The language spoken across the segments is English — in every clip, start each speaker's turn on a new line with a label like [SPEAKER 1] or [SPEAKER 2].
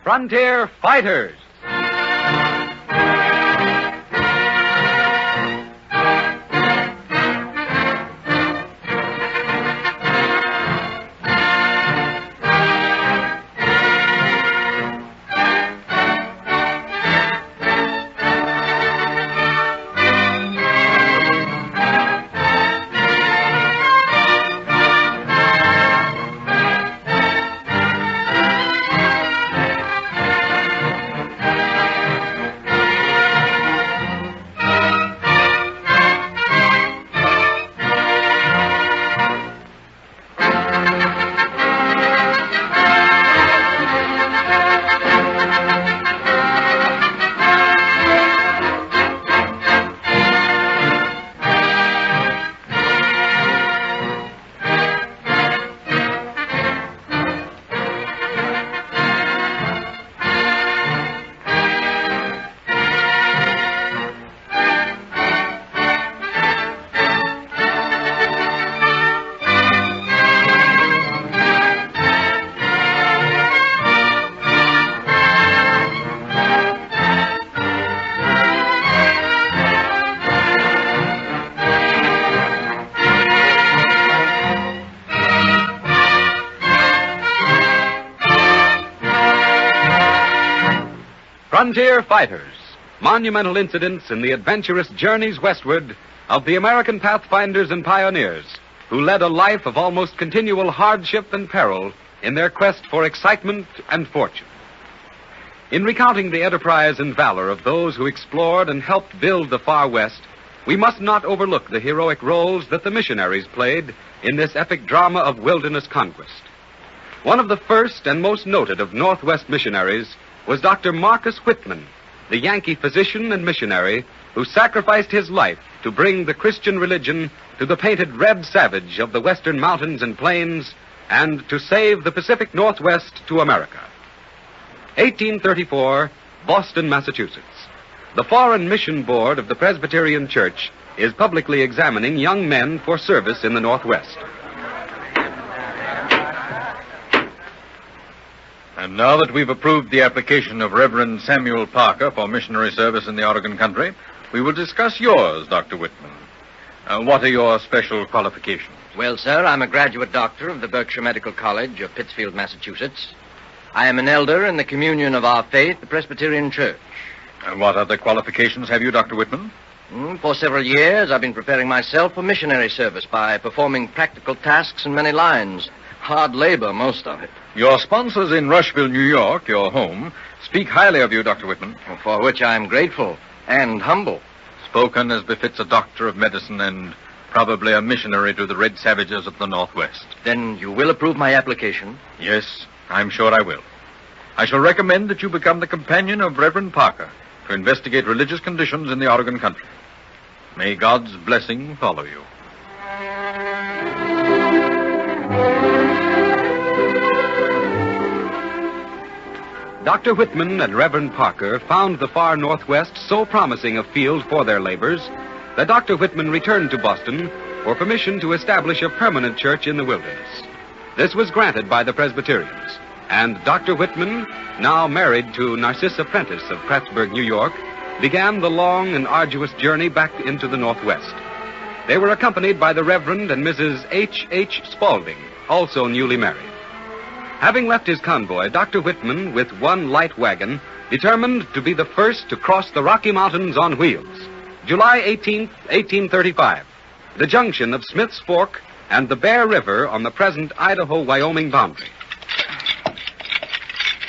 [SPEAKER 1] Frontier Fighters. Frontier Fighters, monumental incidents in the adventurous journeys westward of the American pathfinders and pioneers who led a life of almost continual hardship and peril in their quest for excitement and fortune. In recounting the enterprise and valor of those who explored and helped build the far west, we must not overlook the heroic roles that the missionaries played in this epic drama of wilderness conquest. One of the first and most noted of Northwest missionaries was Dr. Marcus Whitman, the Yankee physician and missionary who sacrificed his life to bring the Christian religion to the painted red savage of the western mountains and plains and to save the Pacific Northwest to America. 1834, Boston, Massachusetts. The Foreign Mission Board of the Presbyterian Church is publicly examining young men for service in the Northwest.
[SPEAKER 2] And now that we've approved the application of Reverend Samuel Parker for missionary service in the Oregon country, we will discuss yours, Dr. Whitman. What are your special qualifications?
[SPEAKER 3] Well, sir, I'm a graduate doctor of the Berkshire Medical College of Pittsfield, Massachusetts. I am an elder in the communion of our faith, the Presbyterian Church.
[SPEAKER 2] And what other qualifications have you, Dr. Whitman?
[SPEAKER 3] For several years, I've been preparing myself for missionary service by performing practical tasks in many lines. Hard labor, most of it.
[SPEAKER 2] Your sponsors in Rushville, New York, your home, speak highly of you, Dr. Whitman.
[SPEAKER 3] For which I am grateful and humble.
[SPEAKER 2] Spoken as befits a doctor of medicine and probably a missionary to the red savages of the Northwest.
[SPEAKER 3] Then you will approve my application?
[SPEAKER 2] Yes, I'm sure I will. I shall recommend that you become the companion of Reverend Parker to investigate religious conditions in the Oregon country. May God's blessing follow you.
[SPEAKER 1] Dr. Whitman and Reverend Parker found the far Northwest so promising a field for their labors that Dr. Whitman returned to Boston for permission to establish a permanent church in the wilderness. This was granted by the Presbyterians, and Dr. Whitman, now married to Narcissa Prentice of Plattsburgh, New York, began the long and arduous journey back into the Northwest. They were accompanied by the Reverend and Mrs. H. Spaulding, also newly married. Having left his convoy, Dr. Whitman, with one light wagon, determined to be the first to cross the Rocky Mountains on wheels. July 18th, 1835, the junction of Smith's Fork and the Bear River on the present Idaho-Wyoming boundary.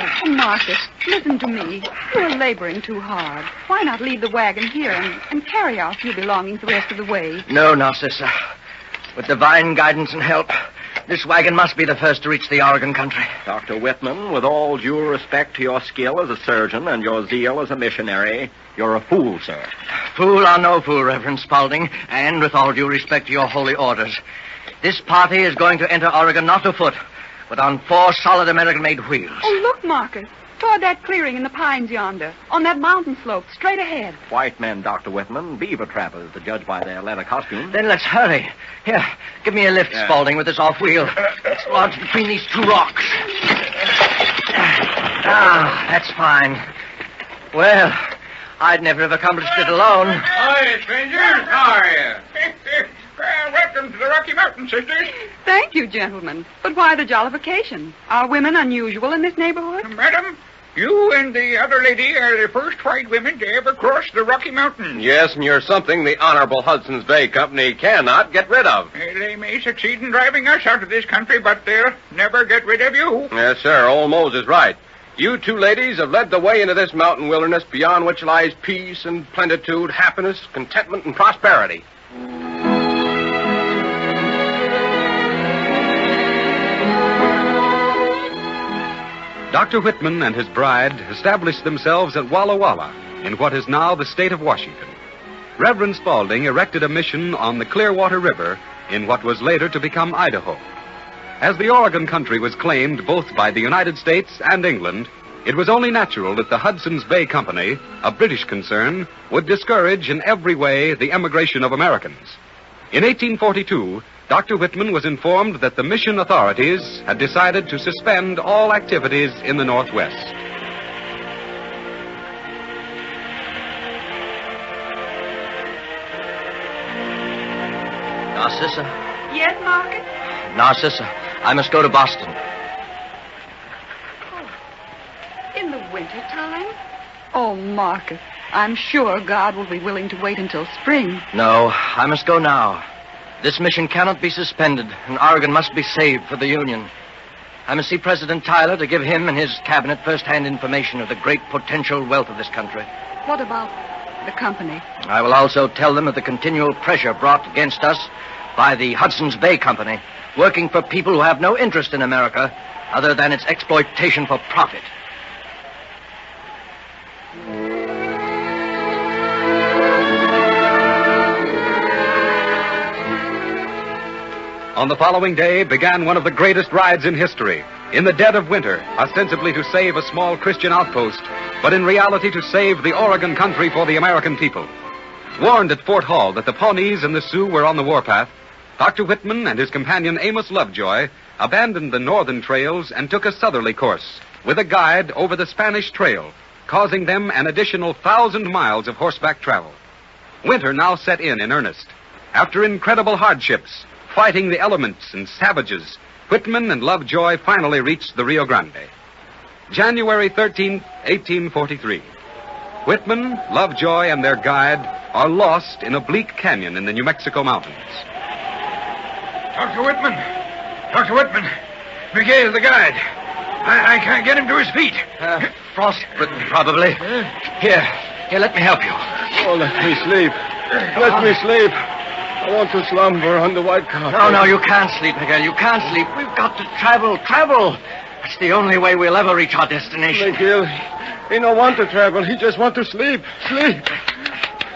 [SPEAKER 4] Oh, Marcus, listen to me. You're laboring too hard. Why not leave the wagon here and carry our few belongings the rest of the way?
[SPEAKER 3] No, Narcissa. With divine guidance and help, this wagon must be the first to reach the Oregon country.
[SPEAKER 5] Dr. Whitman, with all due respect to your skill as a surgeon and your zeal as a missionary, you're a fool, sir.
[SPEAKER 3] Fool or no fool, Reverend Spaulding, and with all due respect to your holy orders, this party is going to enter Oregon not afoot, but on 4 solid American-made wheels.
[SPEAKER 4] Oh, look, Marcus. Toward that clearing in the pines yonder, on that mountain slope, straight ahead.
[SPEAKER 5] White men, Dr. Whitman, beaver trappers, to judge by their leather costumes.
[SPEAKER 3] Then let's hurry. Here, give me a lift, Spaulding, with this off wheel. It's lodged between these 2 rocks. That's fine. Well, I'd never have accomplished it alone.
[SPEAKER 6] Hi, strangers. How are you? Welcome to the Rocky Mountains, sisters.
[SPEAKER 4] Thank you, gentlemen. But why the jollification? Are women unusual in this neighborhood?
[SPEAKER 6] Madam, you and the other lady are the first white women to ever cross the Rocky Mountains.
[SPEAKER 7] Yes, and you're something the Honorable Hudson's Bay Company cannot get rid of.
[SPEAKER 6] They may succeed in driving us out of this country, but they'll never get rid of you.
[SPEAKER 7] Yes, sir. Old Mose is right. You two ladies have led the way into this mountain wilderness beyond which lies peace and plenitude, happiness, contentment, and prosperity.
[SPEAKER 1] Dr. Whitman and his bride established themselves at Walla Walla, in what is now the state of Washington. Reverend Spaulding erected a mission on the Clearwater River in what was later to become Idaho. As the Oregon country was claimed both by the United States and England, it was only natural that the Hudson's Bay Company, a British concern, would discourage in every way the emigration of Americans. In 1842, Dr. Whitman was informed that the mission authorities had decided to suspend all activities in the Northwest.
[SPEAKER 3] Narcissa.
[SPEAKER 4] Yes, Marcus?
[SPEAKER 3] Narcissa, I must go to Boston.
[SPEAKER 4] In the winter time? Oh, Marcus, I'm sure God will be willing to wait until spring.
[SPEAKER 3] No, I must go now. This mission cannot be suspended, and Oregon must be saved for the Union. I must see President Tyler to give him and his cabinet first-hand information of the great potential wealth of this country.
[SPEAKER 4] What about the company?
[SPEAKER 3] I will also tell them of the continual pressure brought against us by the Hudson's Bay Company, working for people who have no interest in America other than its exploitation for profit.
[SPEAKER 1] On the following day began one of the greatest rides in history. In the dead of winter, ostensibly to save a small Christian outpost, but in reality to save the Oregon country for the American people. Warned at Fort Hall that the Pawnees and the Sioux were on the warpath, Dr. Whitman and his companion Amos Lovejoy abandoned the northern trails and took a southerly course, with a guide over the Spanish Trail, causing them an additional 1,000 miles of horseback travel. Winter now set in earnest. After incredible hardships, fighting the elements and savages, Whitman and Lovejoy finally reached the Rio Grande. January 13, 1843. Whitman, Lovejoy, and their guide are lost in a bleak canyon in the New Mexico mountains.
[SPEAKER 6] Dr. Whitman! Dr. Whitman! Miguel, the guide. I can't get him to his feet.
[SPEAKER 3] Frostbitten, probably. Here, let me help you.
[SPEAKER 7] Oh, let me sleep. Let me sleep. I want to slumber on the white carpet.
[SPEAKER 3] No, you can't sleep, Miguel. You can't sleep. We've got to travel. That's the only way we'll ever reach our destination.
[SPEAKER 7] Miguel, he don't want to travel. He just want to sleep. Sleep.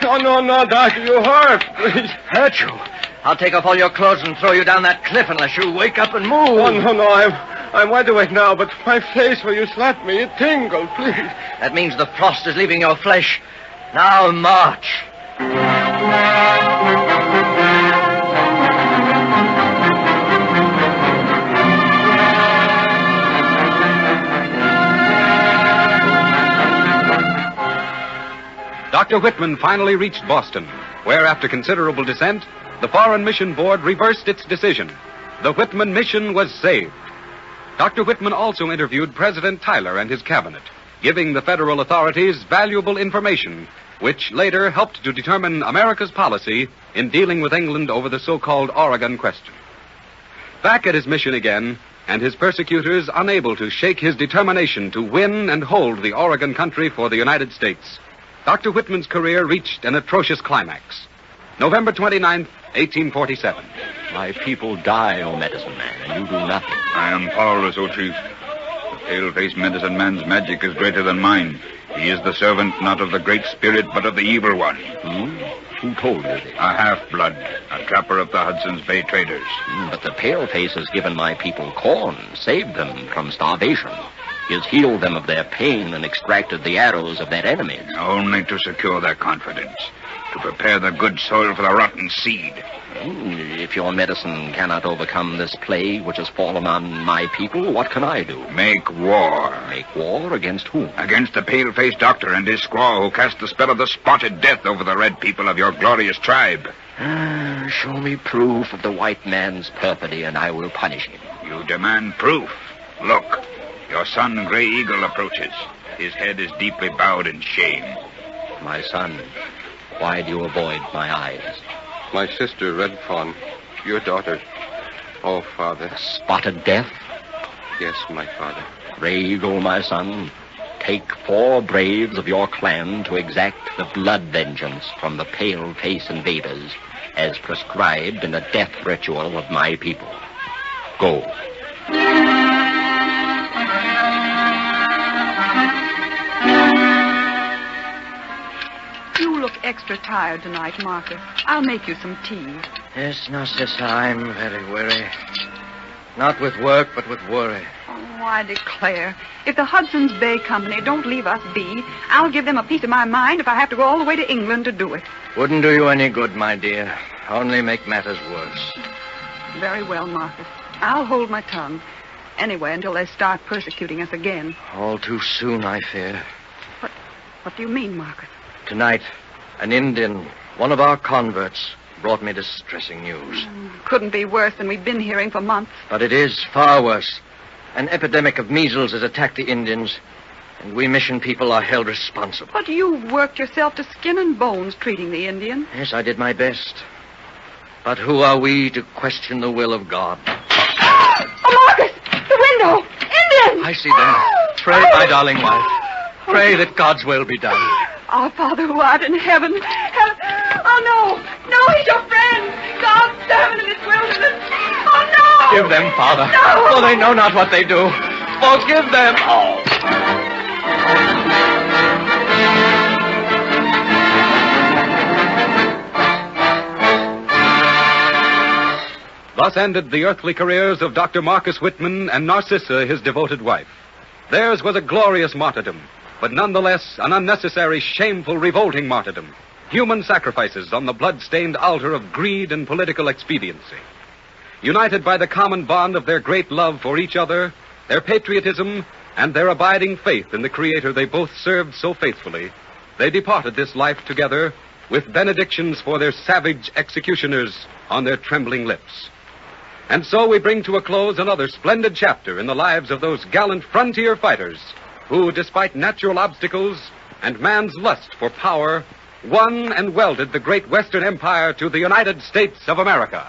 [SPEAKER 7] No, Doctor, you hurt. Please.
[SPEAKER 3] Hurt you? I'll take off all your clothes and throw you down that cliff unless you wake up and move.
[SPEAKER 7] Oh, no, I'm wide awake now, but my face where you slapped me, it tingled, please.
[SPEAKER 3] That means the frost is leaving your flesh. Now march.
[SPEAKER 1] Dr. Whitman finally reached Boston, where, after considerable dissent, the Foreign Mission Board reversed its decision. The Whitman mission was saved. Dr. Whitman also interviewed President Tyler and his cabinet, giving the federal authorities valuable information, which later helped to determine America's policy in dealing with England over the so-called Oregon question. Back at his mission again, and his persecutors unable to shake his determination to win and hold the Oregon country for the United States, Dr. Whitman's career reached an atrocious climax. November 29th, 1847.
[SPEAKER 5] My people die, O medicine man, and you do nothing.
[SPEAKER 6] I am powerless, O chief. The pale-faced medicine man's magic is greater than mine. He is the servant not of the great spirit, but of the evil one.
[SPEAKER 5] Who told you this?
[SPEAKER 6] A half-blood, a trapper of the Hudson's Bay traders.
[SPEAKER 5] But the paleface has given my people corn, saved them from starvation. He has healed them of their pain and extracted the arrows of their enemies.
[SPEAKER 6] Only to secure their confidence. to prepare the good soil for the rotten seed.
[SPEAKER 5] If your medicine cannot overcome this plague which has fallen on my people, what can I do?
[SPEAKER 6] Make war.
[SPEAKER 5] Make war against whom?
[SPEAKER 6] Against the pale-faced doctor and his squaw who cast the spell of the spotted death over the red people of your glorious tribe.
[SPEAKER 5] Show me proof of the white man's perfidy, and I will punish him.
[SPEAKER 6] You demand proof. Look, your son, Gray Eagle, approaches. His head is deeply bowed in shame.
[SPEAKER 5] My son, why do you avoid my eyes?
[SPEAKER 7] My sister, Red Fawn, your daughter. Oh, Father.
[SPEAKER 5] Spotted death?
[SPEAKER 7] Yes, my father.
[SPEAKER 5] Gray Eagle, my son, take 4 braves of your clan to exact the blood vengeance from the pale-face invaders as prescribed in the death ritual of my people. Go.
[SPEAKER 4] You look extra tired tonight, Marcus. I'll make you some tea.
[SPEAKER 3] Yes, Narcissa, I'm very weary. Not with work, but with worry.
[SPEAKER 4] Oh, I declare. If the Hudson's Bay Company don't leave us be, I'll give them a piece of my mind if I have to go all the way to England to do it.
[SPEAKER 3] Wouldn't do you any good, my dear. Only make matters worse.
[SPEAKER 4] Very well, Marcus. I'll hold my tongue. Anyway, until they start persecuting us again.
[SPEAKER 3] All too soon, I fear.
[SPEAKER 4] What do you mean, Marcus?
[SPEAKER 3] Tonight, an Indian, one of our converts, brought me distressing news.
[SPEAKER 4] Couldn't be worse than we've been hearing for months.
[SPEAKER 3] But it is far worse. An epidemic of measles has attacked the Indians, and we mission people are held responsible.
[SPEAKER 4] But you worked yourself to skin and bones treating the Indian.
[SPEAKER 3] Yes, I did my best. But who are we to question the will of God?
[SPEAKER 4] Oh, Marcus! The window! Indians!
[SPEAKER 3] I see them. Pray, my darling wife. Pray that God's will be done.
[SPEAKER 4] Our Father who art in heaven. Oh, no. No, he's your friend. God's servant in this wilderness. Oh, no.
[SPEAKER 3] Give them, Father.
[SPEAKER 4] No.
[SPEAKER 3] For they know not what they do. Forgive them. Oh.
[SPEAKER 1] Thus ended the earthly careers of Dr. Marcus Whitman and Narcissa, his devoted wife. Theirs was a glorious martyrdom, but nonetheless an unnecessary, shameful, revolting martyrdom. Human sacrifices on the blood-stained altar of greed and political expediency. United by the common bond of their great love for each other, their patriotism, and their abiding faith in the Creator they both served so faithfully, they departed this life together with benedictions for their savage executioners on their trembling lips. And so we bring to a close another splendid chapter in the lives of those gallant frontier fighters who, despite natural obstacles and man's lust for power, won and welded the great Western Empire to the United States of America.